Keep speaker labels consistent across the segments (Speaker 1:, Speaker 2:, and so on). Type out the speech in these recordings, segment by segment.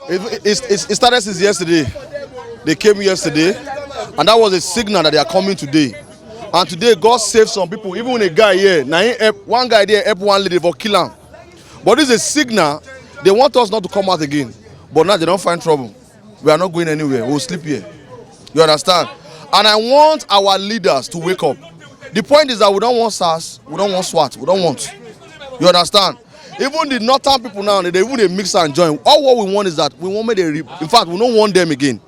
Speaker 1: It started since yesterday. They came yesterday, and that was a signal that they are coming today. And today, God saved some people. Even a guy here, one guy there helped one lady for kill him. But this is a signal. They want us not to come out again. But now they don't find trouble. We are not going anywhere. We'll sleep here. You understand? And I want our leaders to wake up. The point is that we don't want Sars, we don't want SWAT, we don't want. You understand? Even the northern people now, they even mix and join. All what we want is that we want me to, in fact, we don't want them again.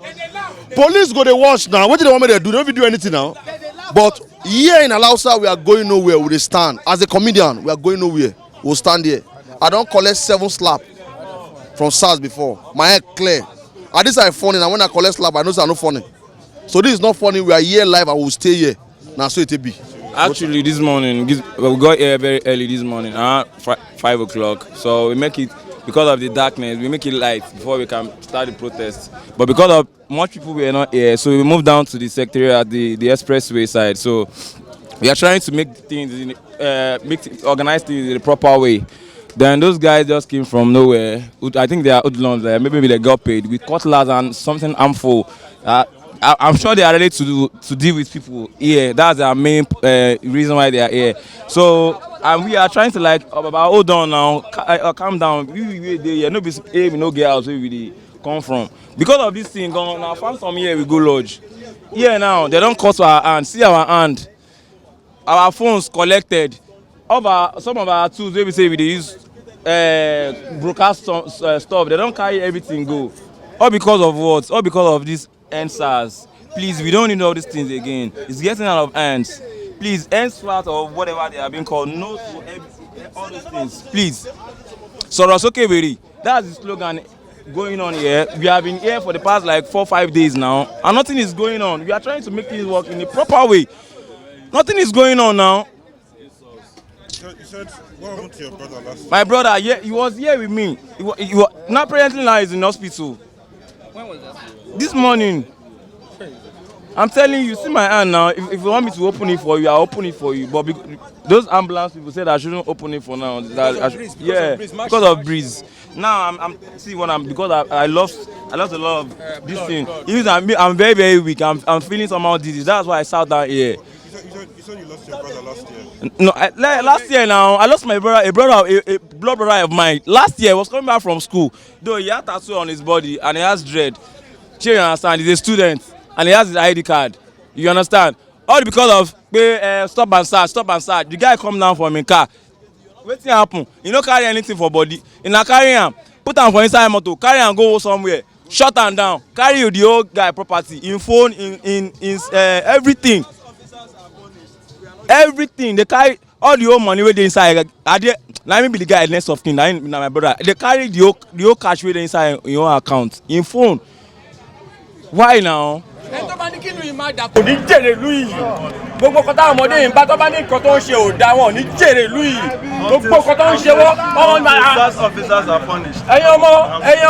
Speaker 1: Police go to watch now. What do they want me to do? They don't do anything now. But here in Alausa, we are going nowhere. We stand. As a comedian, we are going nowhere. We'll stand here. I don't collect 7 slap from Sars before. My head clear. And this is funny. And when I collect slap, I know it's not funny. So this is not funny. We are here live. I will stay here. Now so it be.
Speaker 2: Actually, this morning we got here very early this morning, 5 o'clock. So we make it, because of the darkness, we make it light before we can start the protest. But because of much people were not here, so we moved down to the secretariat at the expressway side. So we are trying to make things, organize things in the proper way. Then those guys just came from nowhere. I think they are Hoodlums. Maybe they got paid with cutlass and something harmful. I'm sure they are ready to deal with people here. That's our main reason why they are here. So, and we are trying to hold on now, calm down. We there, no be we no get out where we come from. Because of this thing going on, found some here we go lodge. Here now, they don't cut our hand. See our hand. Our phones collected. Some of our tools, we say we use broadcast stuff. They don't carry everything go. All because of what? All because of this Sars. Please, we don't need all these things again. It's getting out of hands. Please, SWAT or whatever they are being called, no to everything, all those things. Please. Sars, okay, very. That's the slogan going on here. We have been here for the past 4-5 days now, and nothing is going on. We are trying to make things work in a proper way. Nothing is going on now.
Speaker 3: You said, what happened to your brother last year?
Speaker 2: My brother, yeah, he was here with me. He was not presently now. He's in hospital.
Speaker 4: When was that?
Speaker 2: This morning. I'm telling you, see my hand now. If you want me to open it for you, I'll open it for you. But those ambulance people said I shouldn't open it for now. Because of breeze. Now because I lost a lot of this thing. Even I'm very, very weak. I'm feeling somehow dizzy. That's why I sat down here.
Speaker 3: You said you lost your brother last year.
Speaker 2: No, last year now I lost my brother, a blood brother of mine. Last year I was coming back from school. Though he had tattoo on his body and he has dread. You understand? He's a student and he has his ID card. You understand? All because of stop and search. The guy come down from his car. Wetin happen? He no carry anything for body. He na carry him, put him for inside motor, carry him go somewhere, shut him down, carry the old guy property, in phone, in everything. Everything they carry, all the old money wey dey inside. Let me be the guy next of kin. Na my brother. They carry the old cash wey dey inside in your account, in phone. Why now?
Speaker 4: Ẹni tó bá ní kí ìlú yìí máa dà kò ní jèrè ìlú yìí. Gbogbo nǹkan táwọn ọmọdé yìí ń bá tó bá ní nǹkan tó ń ṣe ò dá wọn ní jèrè ìlú yìí. Gbogbo nǹkan tó ń ṣe wọ́n ọmọ náà.
Speaker 3: Officers are punished.
Speaker 4: Ẹ̀yin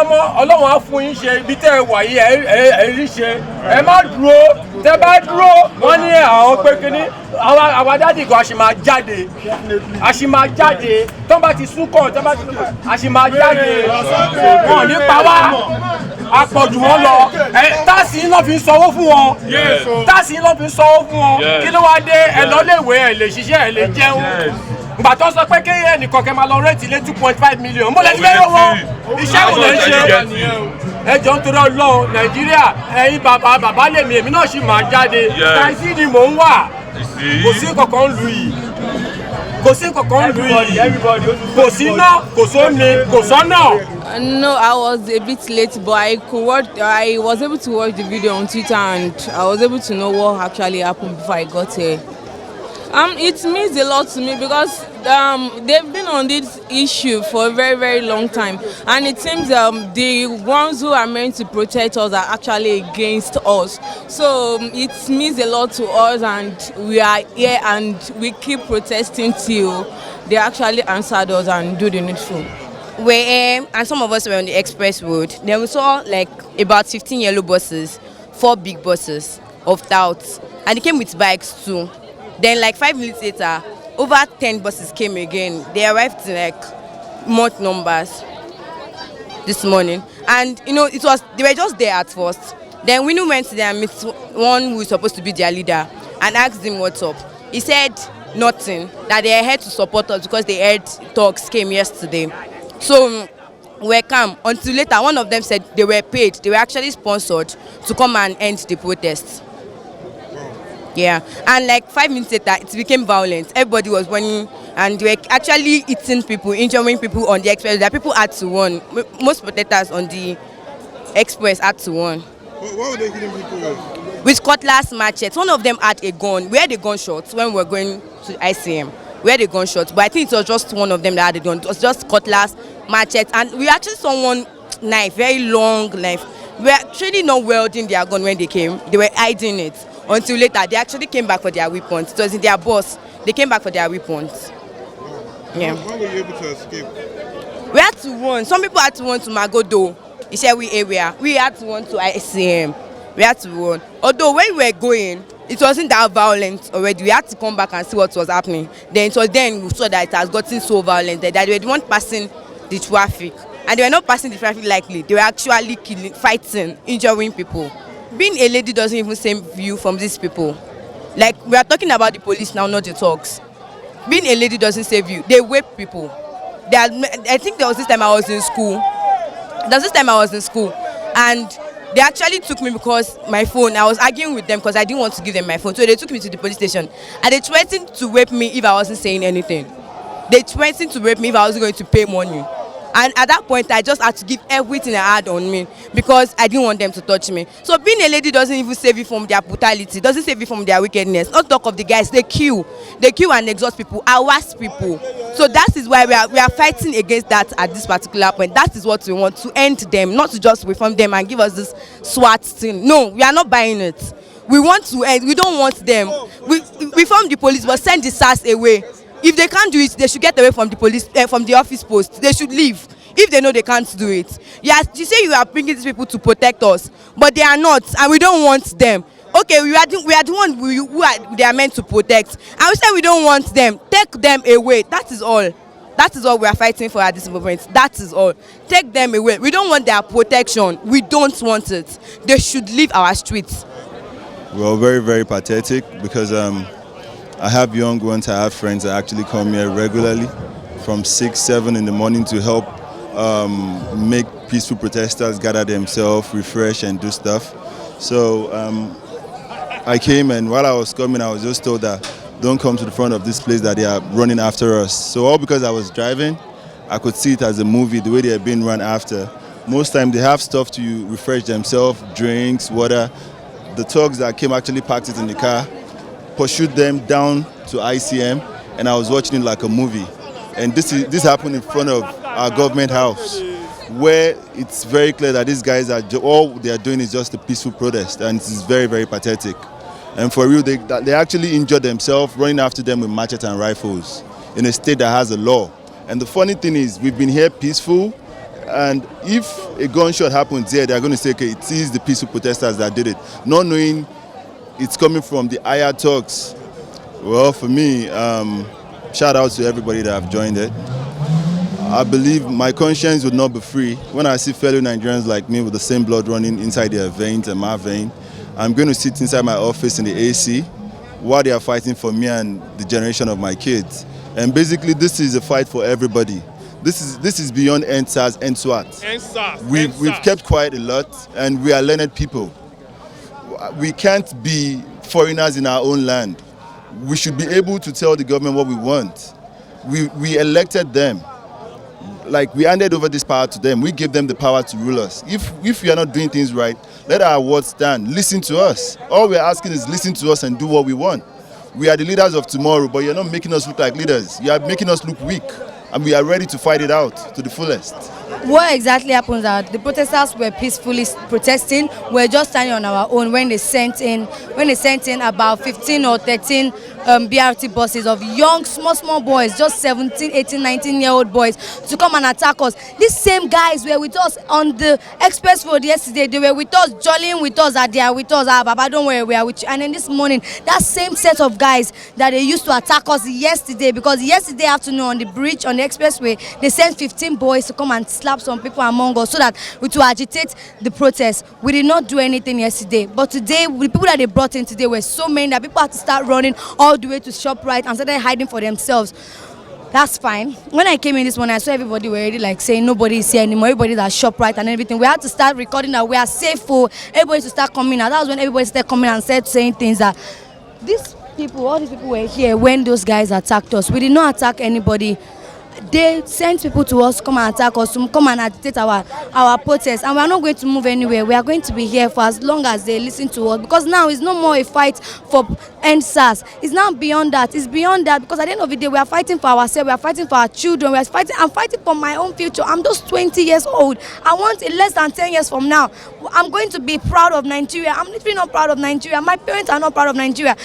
Speaker 4: ọmọ Ọlọ́run á fún yín ṣe ibi tẹ́ ẹ wà yìí ẹ rí ṣe. Ẹ má dúró. Tẹ́ bá dúró wọ́n ní àwọn pé kíní àwa dádì kan a sì máa jáde. Tó bá ti sún kàn tó bá ti a sì máa jáde. Wọ́n ní pa wá. Àpọ̀jù wọn lọ táàsì iná fi ń sanwó fún wọn kí ló wá dé ẹ lọ léèwé ẹ lè ṣiṣẹ́ ẹ lè jẹun ìgbà tó sọ pé kéèyàn nìkan kẹ máa lọ rẹ́ẹ̀tì lé 2.5 million mo lè ti lérò wọn iṣẹ́ kò lè ṣe ẹjọ́ nítorí Ọlọ́run Nàìjíríà ẹ̀yin bàbá lèmi èmi náà sì máa jáde táìsì ni mò ń wà kò sí kankan lu yìí kò sí iná kò sómi kò sọ́nà.
Speaker 5: No, I was a bit late, but I was able to watch the video on Twitter and I was able to know what actually happened before I got here. It means a lot to me because they've been on this issue for a very, very long time, and it seems the ones who are meant to protect us are actually against us. So it means a lot to us, and we are here and we keep protesting till they actually answered us and do the needful.
Speaker 6: And some of us were on the express road. Then we saw about 15 yellow buses, 4 big buses of touts, and they came with bikes too. Then 5 minutes later, over 10 buses came again. They arrived in month numbers this morning. And you know, they were just there at first. Then we went to them, meet one who is supposed to be their leader, and asked him what's up. He said nothing, that they are here to support us because they heard talks came yesterday. So we calm until later. One of them said they were paid, they were actually sponsored to come and end the protest. Yeah, and like 5 minutes later, it became violent. Everybody was running, and they were actually hitting people, injuring people on the express. That people had to run. Most protesters on the express had to run.
Speaker 3: What were they hitting people with?
Speaker 6: With cutlass, machetes. One of them had a gun. We had a gunshot when we were going to ICM. We had a gunshot, but I think it was just one of them that had a gun. It was just cutlass, machete, and we actually saw one knife, very long knife. We were actually not wielding their gun when they came. They were hiding it. Until later, they actually came back for their weapons. It was in their bus. They came back for their weapons. Yeah.
Speaker 3: How were you able to escape?
Speaker 6: We had to run. Some people had to run to Magodo, Ishewi area. We had to run to ICM. We had to run. Although when we were going, it wasn't that violent already. We had to come back and see what was happening. Then it was then we saw that it has gotten so violent that they were the one passing the traffic. And they were not passing the traffic lightly. They were actually killing, fighting, injuring people. Being a lady doesn't even same view from these people. Like, we are talking about the police now, not the talks. Being a lady doesn't save you. They rape people. I think there was this time I was in school. And they actually took me because my phone, I was arguing with them because I didn't want to give them my phone. So they took me to the police station. And they threatened to rape me if I wasn't saying anything. They threatened to rape me if I wasn't going to pay money. And at that point, I just had to give everything I had on me because I didn't want them to touch me. So being a lady doesn't even save you from their brutality, doesn't save you from their wickedness. Not talk of the guys, they kill and exhaust people, harass people. So that is why we are fighting against that at this particular point. That is what we want, to end them, not to just reform them and give us this SWAT thing. No, we are not buying it. We want to end, we don't want them. We reform the police, but send the Sars away. If they can't do it, they should get away from the police, from the office post. They should leave if they know they can't do it. Yes, you say you are bringing these people to protect us, but they are not, and we don't want them. Okay, we are the one who they are meant to protect, and we say we don't want them. Take them away. That is all. That is all we are fighting for at this moment. That is all. Take them away. We don't want their protection. We don't want it. They should leave our streets.
Speaker 7: Well, very, very pathetic because I have young ones, I have friends that actually come here regularly from 6, 7 in the morning to help make peaceful protesters gather themselves, refresh and do stuff. So I came, and while I was coming, I was just told that don't come to the front of this place, that they are running after us. So all because I was driving, I could see it as a movie, the way they are being run after. Most time they have stuff to refresh themselves, drinks, water. The thugs that came actually packed it in the car, pursued them down to ICM, and I was watching it like a movie. And this happened in front of our government house, where it's very clear that these guys are all they are doing is just a peaceful protest, and it's very, very pathetic. And for real, they actually injured themselves running after them with machetes and rifles in a state that has a law. And the funny thing is, we've been here peaceful, and if a gunshot happens here, they're going to say, okay, it is the peaceful protesters that did it, not knowing it's coming from the higher talks. Well, for me, shout out to everybody that have joined it. I believe my conscience would not be free when I see fellow Nigerians like me with the same blood running inside their veins and my vein. I'm going to sit inside my office in the AC while they are fighting for me and the generation of my kids. And basically, this is a fight for everybody. This is beyond Sars and SWAT. We've kept quiet a lot, and we are learned people. We can't be foreigners in our own land. We should be able to tell the government what we want. We elected them. Like, we handed over this power to them. We gave them the power to rule us. If we are not doing things right, let our words stand. Listen to us. All we are asking is listen to us and do what we want. We are the leaders of tomorrow, but you're not making us look like leaders. You are making us look weak, and we are ready to fight it out to the fullest.
Speaker 8: What exactly happened that the protesters were peacefully protesting? We're just standing on our own when they sent in about 15 or 13 BRT buses of young, small boys, just 17, 18, 19-year-old boys to come and attack us. These same guys were with us on the express road yesterday. They were with us, jollying with us, that they are with us. Baba, don't worry, we are with you. And then this morning, that same set of guys that they used to attack us yesterday, because yesterday afternoon on the bridge, on the expressway, they sent 15 boys to come and slap some people among us so that we to agitate the protest. We did not do anything yesterday, but today, the people that they brought in today were so many that people had to start running all the way to ShopRite and started hiding for themselves. That's fine. When I came in this morning, I saw everybody were already like saying nobody is here anymore. Everybody's at ShopRite and everything. We had to start recording that we are safe for everybody to start coming out. That was when everybody started coming and saying things that these people, all these people were here when those guys attacked us. We did not attack anybody. They sent people to us, come and attack us, to come and agitate our protest, and we are not going to move anywhere. We are going to be here for as long as they listen to us, because now it's no more a fight for end Sars. It's now beyond that. It's beyond that, because at the end of the day, we are fighting for ourselves, we are fighting for our children, I'm fighting for my own future. I'm just 20 years old. I want it less than 10 years from now. I'm going to be proud of Nigeria. I'm literally not proud of Nigeria. My parents are not proud of Nigeria.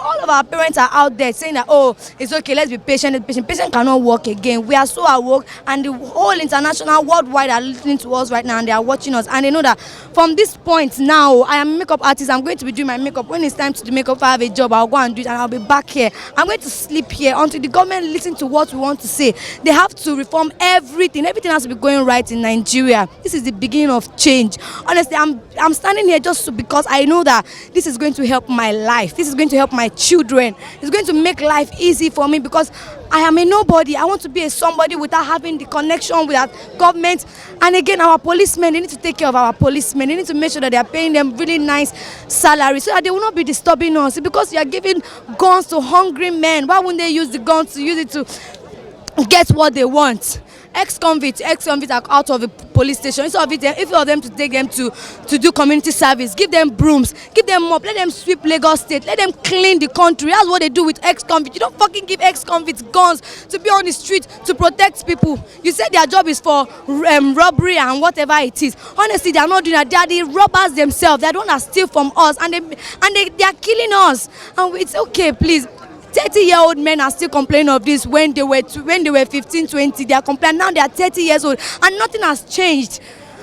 Speaker 8: All of our parents are out there saying that, oh, it's okay, let's be patient. Patient cannot work again. We are so awoke, and the whole international worldwide are listening to us right now, and they are watching us, and they know that from this point now, I am a makeup artist. I'm going to be doing my makeup. When it's time to do makeup, if I have a job, I'll go and do it, and I'll be back here. I'm going to sleep here until the government listens to what we want to say. They have to reform everything. Everything has to be going right in Nigeria. This is the beginning of change. Honestly, I'm standing here just because I know that this is going to help my life. This is going to help my children. It's going to make life easy for me, because I am a nobody. I want to be a somebody without having the connection with our government. And again, our policemen, they need to take care of our policemen. They need to make sure that they are paying them really nice salaries so that they will not be disturbing us. Because you are giving guns to hungry men, why wouldn't they use the guns to use it to get what they want? Ex-convicts are out of the police station. Instead of it, if you want them to take them to do community service, give them brooms, give them mop, let them sweep Lagos State, let them clean the country. That's what they do with ex-convicts. You don't fucking give ex-convicts guns to be on the street to protect people. You said their job is for robbery and whatever it is. Honestly, they are not doing that. They are the robbers themselves. They are the ones that steal from us, and they are killing us. And it's okay, please. 30-year-old men are still complaining of this when they were 15, 20. They are complaining. Now they are 30 years old, and nothing has changed.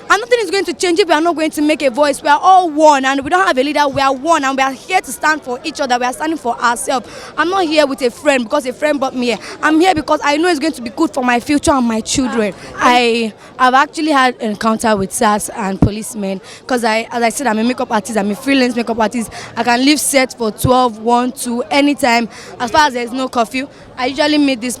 Speaker 8: And nothing is going to change if we are not going to make a voice. We are all one, and we don't have a leader. We are one, and we are here to stand for each other. We are standing for ourselves. I'm not here with a friend because a friend brought me here. I'm here because I know it's going to be good for my future and my children. I've actually had an encounter with Sars and policemen, because as I said, I'm a makeup artist. I'm a freelance makeup artist. I can leave set for 12, 1, 2, anytime. As far as there's no curfew, I usually meet these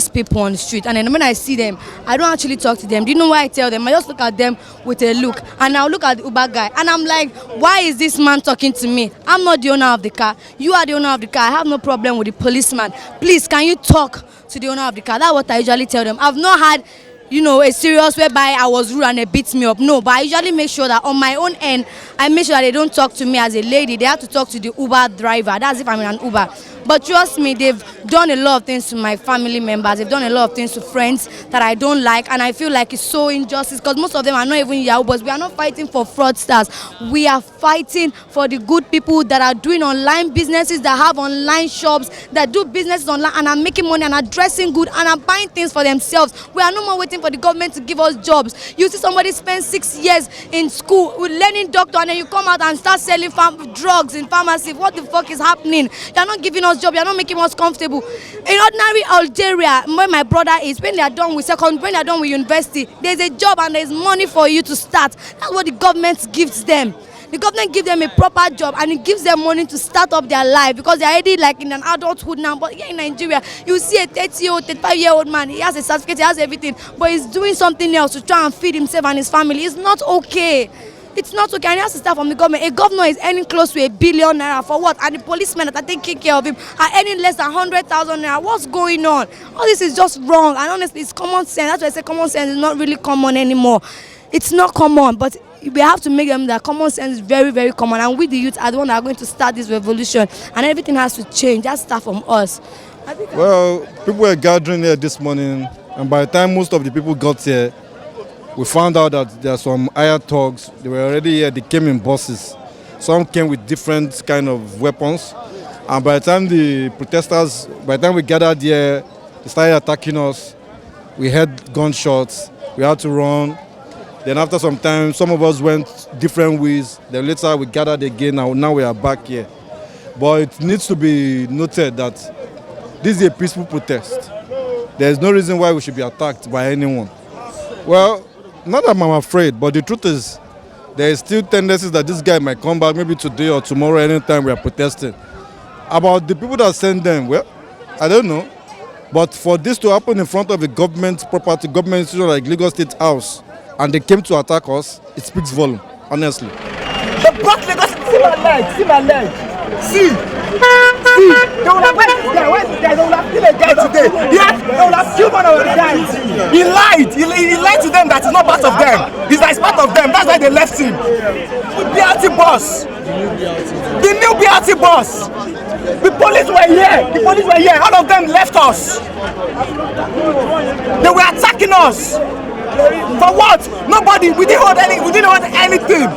Speaker 8: people on the street, and then when I see them, I don't actually talk to them. Do you know why I tell them? I just look at them with a look, and I'll look at the Uber guy, and I'm like, why is this man talking to me? I'm not the owner of the car. You are the owner of the car. I have no problem with the policeman. Please, can you talk to the owner of the car? That's what I usually tell them. I've not had a serious whereby I was rude and they beat me up. No, but I usually make sure that on my own end, I make sure that they don't talk to me as a lady. They have to talk to the Uber driver. That's if I'm in an Uber. But trust me, they've done a lot of things to my family members. They've done a lot of things to friends that I don't like. And I feel like it's so injustice, because most of them are not even Yahoobas. We are not fighting for fraudsters. We are fighting for the good people that are doing online businesses, that have online shops, that do businesses online and are making money and are dressing good and are buying things for themselves. We are no more waiting for the government to give us jobs. You see somebody spend 6 years in school with learning doctor, and then you come out and start selling drugs in pharmacy. What the fuck is happening? You are not giving us job. You are not making us comfortable. In ordinary Algeria, where my brother is, when they are done with when they are done with university, there's a job and there's money for you to start. That's what the government gives them. The government gives them a proper job, and it gives them money to start up their life, because they're already like in an adulthood now. But here in Nigeria, you see a 30-year-old, 35-year-old man, he has a certificate, he has everything, but he's doing something else to try and feed himself and his family. It's not okay. It's not okay, and he has to start from the government. A governor is earning close to ₦1 billion for what? And the policemen that are taking care of him are earning less than 100,000 naira. What's going on? All this is just wrong, and honestly, it's common sense. That's why I say common sense is not really common anymore. It's not common, but we have to make them that common sense is very, very common. And we, the youth, are the ones that are going to start this revolution, and everything has to change. That start from us.
Speaker 9: Well, people were gathering here this morning, and by the time most of the people got here, we found out that there are some hired thugs. They were already here. They came in buses. Some came with different kind of weapons. And by the time by the time we gathered here, they started attacking us. We heard gunshots. We had to run. Then after some time, some of us went different ways. Then later we gathered again, and now we are back here. But it needs to be noted that this is a peaceful protest. There is no reason why we should be attacked by anyone. Well, not that I'm afraid, but the truth is, there is still tendencies that this guy might come back maybe today or tomorrow, anytime we are protesting. About the people that send them, well, I don't know. But for this to happen in front of a government property, government institution like Lagos State House, and they came to attack us, it speaks volume, honestly.
Speaker 10: The block Lagos, see my leg. See, they will have this guy. Why is this guy? They will have killed a guy today. They will have killed one of the guys. He lied. He lied to them that he's not part of them. He's like part of them. That's why they left him. The BRT boss. The new BRT boss. The police were here. The police were here. All of them left us. They were attacking us. For what? Nobody. We didn't hold anything.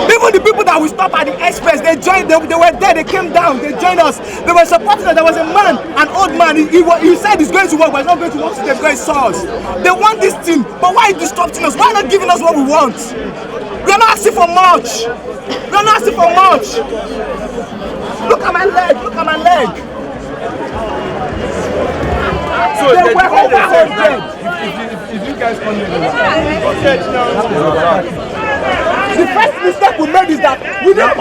Speaker 10: Even the people that we stopped at the express, they joined. They were there. They came down. They joined us. They were supporting us. There was a man, an old man. He said he's going to work, but he's not going to work. So they're going Sars. They want this thing, but why are you disrupting us? Why not giving us what we want? We're not asking for much. We're not asking for much. Look at my leg. Look at my leg. So they were over 100. If you guys come the first mistake we made is that we didn't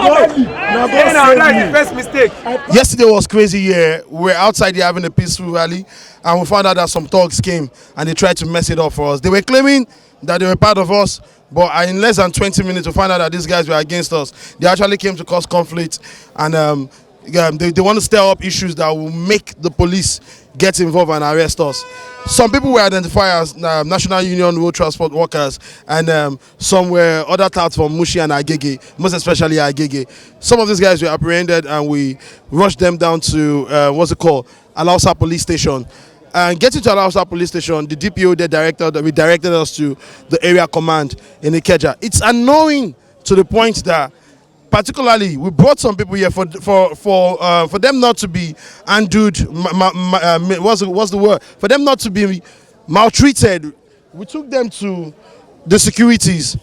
Speaker 10: the first mistake.
Speaker 1: Yesterday was crazy here. We were outside here having a peaceful rally, and we found out that some thugs came and they tried to mess it up for us. They were claiming that they were part of us, but in less than 20 minutes we found out that these guys were against us. They actually came to cause conflict, and they want to stir up issues that will make the police get involved and arrest us. Some people were identified as National Union Road Transport Workers, and some were other touts from Mushi and Agege, most especially Agege. Some of these guys were apprehended, and we rushed them down to Alausa Police Station. And getting to Alausa Police Station, the DPO redirected us to the area command in Ikeja. It's annoying to the point that, particularly, we brought some people here for them not to be undone. What's the word? For them not to be maltreated. We took them to the securities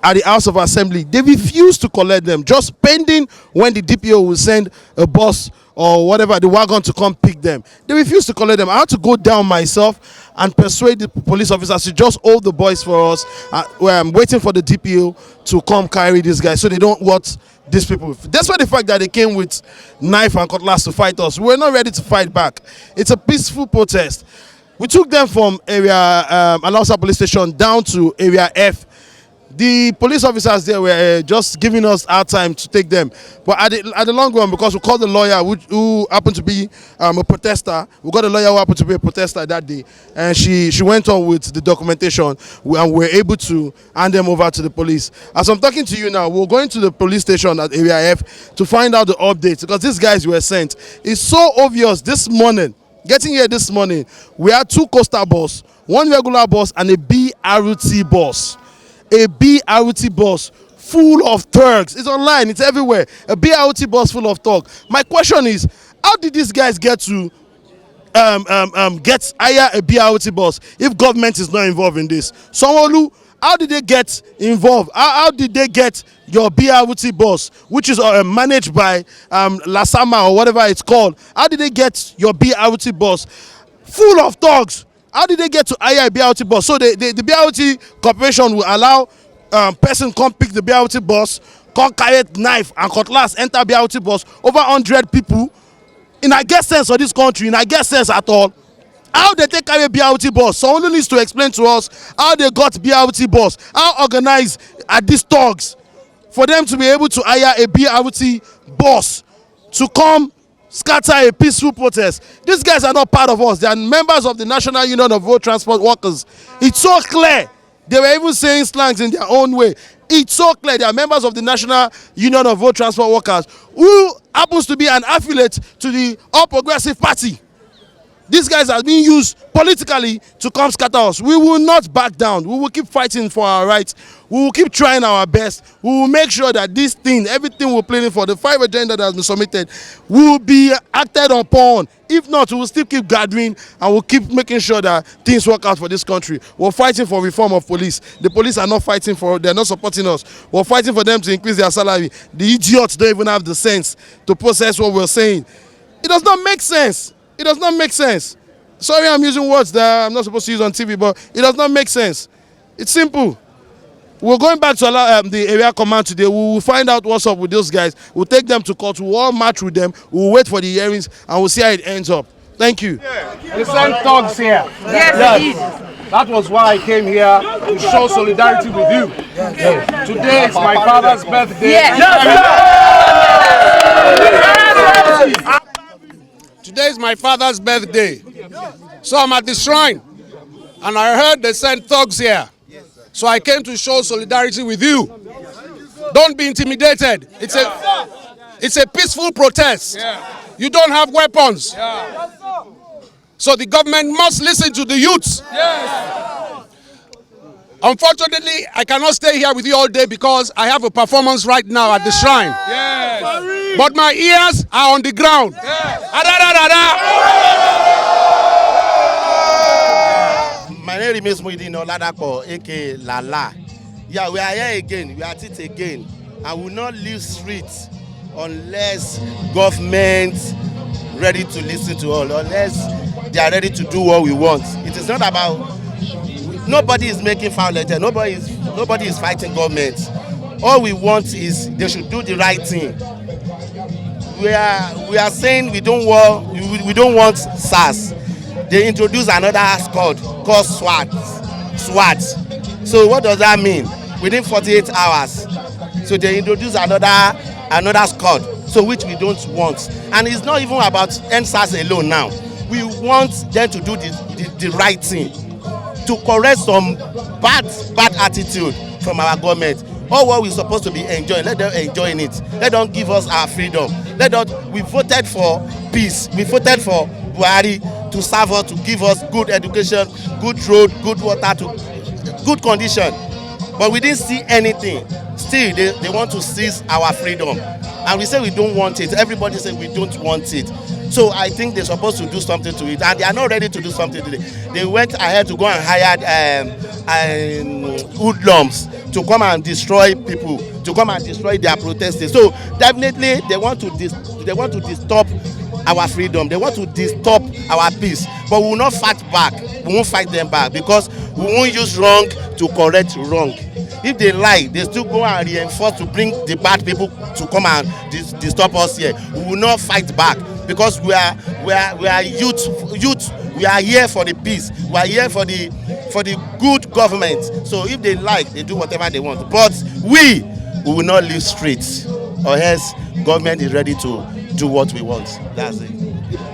Speaker 1: at the House of Assembly. They refused to collect them, just pending when the DPO will send a bus or whatever, the wagon, to come pick them. They refused to collect them. I had to go down myself and persuade the police officers to just hold the boys for us, where I'm waiting for the DPO to come carry these guys so they don't want these people. Despite the fact that they came with knife and cutlass to fight us, we were not ready to fight back. It's a peaceful protest. We took them from area Alausa Police Station down to area F. The police officers there were just giving us our time to take them, but at the long run, because we called the lawyer who happened to be a protester, we got a lawyer who happened to be a protester that day, and she went on with the documentation, and we were able to hand them over to the police. As I'm talking to you now, we're going to the police station at area F to find out the updates, because these guys were sent. It's so obvious this morning. Getting here this morning, we had 2 coastal bus, 1 regular bus, and a BRT bus. A BRT bus full of thugs. It's online, it's everywhere. A BRT bus full of thugs. My question is, how did these guys get to hire a BRT bus if government is not involved in this? Sanwo-Olu, how did they get involved? How did they get your BRT bus, which is managed by Lasama or whatever it's called? How did they get your BRT bus full of thugs? How did they get to hire a BRT bus? So the BRT corporation will allow person come pick the BRT bus, come carry knife and cutlass, enter BRT bus, over 100 people. In a get sense of this country, in a get sense at all, how they take carry a BRT bus? Someone needs to explain to us how they got BRT bus. How organized are these thugs for them to be able to hire a BRT bus to come scatter a peaceful protest? These guys are not part of us. They are members of the National Union of Road Transport Workers. It's so clear. They were even saying slangs in their own way. It's so clear. They are members of the National Union of Road Transport Workers, who happens to be an affiliate to the All Progressive Party.
Speaker 11: These guys are being used politically to come scatter us. We will not back down. We will keep fighting for our rights. We will keep trying our best. We will make sure that this thing, everything we're planning for, the 5 agenda that has been submitted, will be acted upon. If not, we will still keep gathering and we'll keep making sure that things work out for this country. We're fighting for reform of police. The police are not fighting for, they're not supporting us. We're fighting for them to increase their salary. The idiots don't even have the sense to process what we're saying. It does not make sense. It does not make sense. Sorry, I'm using words that I'm not supposed to use on TV, but it does not make sense. It's simple. We're going back to the area command today. We will find out what's up with those guys. We'll take them to court. We'll all march with them. We'll wait for the hearings and we'll see how it ends up. Thank you.
Speaker 10: They sent thugs here. Yes. That was why I came here to show solidarity with you. Yes. Today is my father's birthday. Yes. Today is my father's birthday. So I'm at the shrine and I heard they sent thugs here. So I came to show solidarity with you. Don't be intimidated. It's a peaceful protest. You don't have weapons. So the government must listen to the youths. Unfortunately, I cannot stay here with you all day because I have a performance right now at the shrine. But my ears are on the ground.
Speaker 12: My name is Muidin Oladapo, aka Lala. Yeah, we are here again. We are at it again. I will not leave streets unless government ready to listen to all, unless they are ready to do what we want. It is not about. Nobody is making foul letter. Nobody is fighting government. All we want is they should do the right thing. We are saying we don't want Sars. They introduce another squad called SWAT. So what does that mean? Within 48 hours. So they introduce another squad, so which we don't want. And it's not even about SARS alone now. We want them to do the right thing, to correct some bad attitude from our government. All what we're supposed to be enjoying, let them enjoy it. Let them give us our freedom. We voted for peace. We voted for Buhari to serve us, to give us good education, good road, good water, to good condition. But we didn't see anything. Still, they want to seize our freedom. And we say we don't want it. Everybody says we don't want it. So I think they're supposed to do something to it. And they are not ready to do something today. They went ahead to go and hire Hoodlums to come and destroy people, to come and destroy their protesters. So definitely they want to disturb our freedom. They want to disturb our peace. But we will not fight back. We won't fight them back because we won't use wrong to correct wrong. If they lie, they still go and reinforce to bring the bad people to come and disturb us here. We will not fight back because we are youth. We are here for the peace. We are here for the good government. So if they like, they do whatever they want. But we will not leave streets, or else government is ready to do what we want. That's it.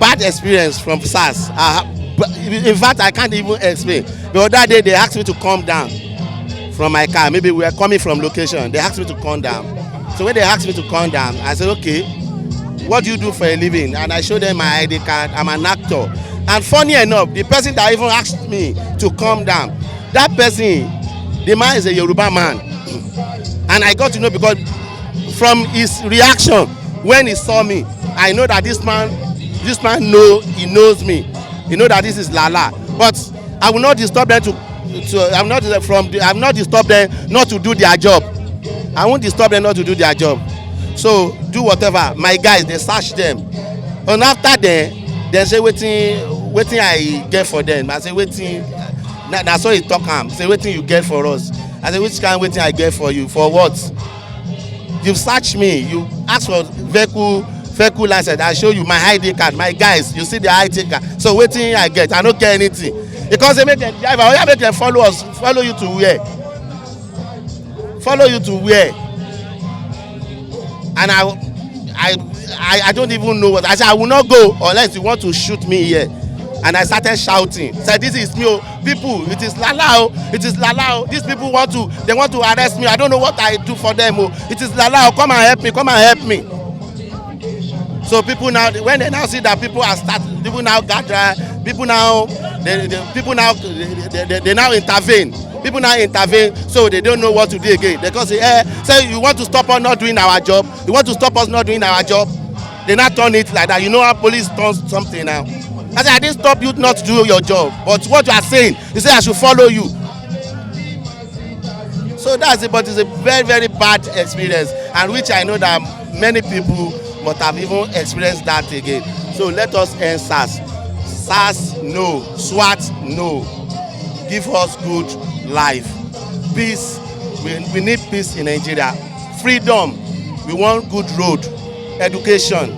Speaker 12: Bad experience from Sars. In fact, I can't even explain. The other day they asked me to come down from my car. Maybe we are coming from location. They asked me to come down. So when they asked me to come down, I said, okay, what do you do for a living? And I showed them my ID card. I'm an actor. And funny enough, the person that even asked me to come down, that person, the man is a Yoruba man. And I got to know because from his reaction when he saw me, I know that this man knows me. He knows that this is Lala. But I will not disturb them I'm not disturb them not to do their job. I won't disturb them not to do their job. So do whatever. My guys, they search them. And after they say waiting I get for them. I say waiting. That's what he talk am. Say waiting you get for us. I say which kind waiting I get for you? For what? You search me. You ask for vehicle license. I show you my ID card. My guys, you see the ID card. So waiting I get. I don't get anything. Because they make them drive, I make them follow us, follow you to where? Follow you to where? And I don't even know what. I said I will not go unless you want to shoot me here. And I started shouting. Said this is me, people. It is Lala. It is Lala. These people want to arrest me. I don't know what I do for them. It is Lala. Come and help me. Come and help me. So people now, when they now see that people now gather, People now, they now intervene. People now intervene, so they don't know what to do again. Because say you want to stop us not doing our job. You want to stop us not doing our job. They not turn it like that. You know how police turns something now. I said I didn't stop you not to do your job, but what you are saying, you say I should follow you. So that's it. But it's a very, very bad experience, and which I know that many people must have even experienced that again. So let us end SARS. SARS no, SWAT no. Give us good life, peace. We need peace in Nigeria. Freedom. We want good road, education,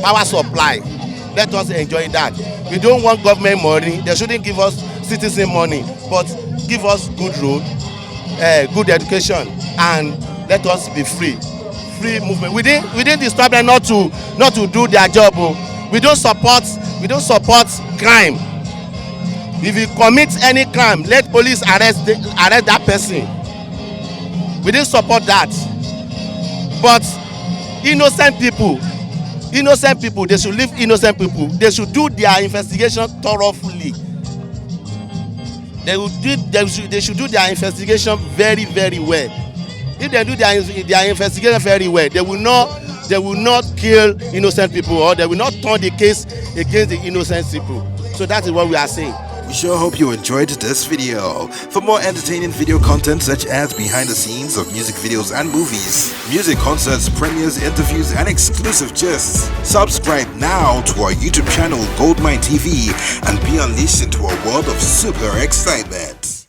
Speaker 12: power supply. Let us enjoy that. We don't want government money. They shouldn't give us citizen money, but give us good road, good education, and let us be free. Free movement. We didn't disturb them not to do their job. We don't support crime. If you commit any crime, let police arrest that person. We didn't support that. But innocent people, they should leave innocent people. They should do their investigation thoroughly. They should do their investigation very, very well. If they do their investigation very well, they will not kill innocent people, or they will not turn the case against the innocent people. So that is what we are saying.
Speaker 13: We sure hope you enjoyed this video. For more entertaining video content such as behind the scenes of music videos and movies, music concerts, premieres, interviews, and exclusive gists, subscribe now to our YouTube channel GoldmyneTV and be unleashed into a world of super excitement.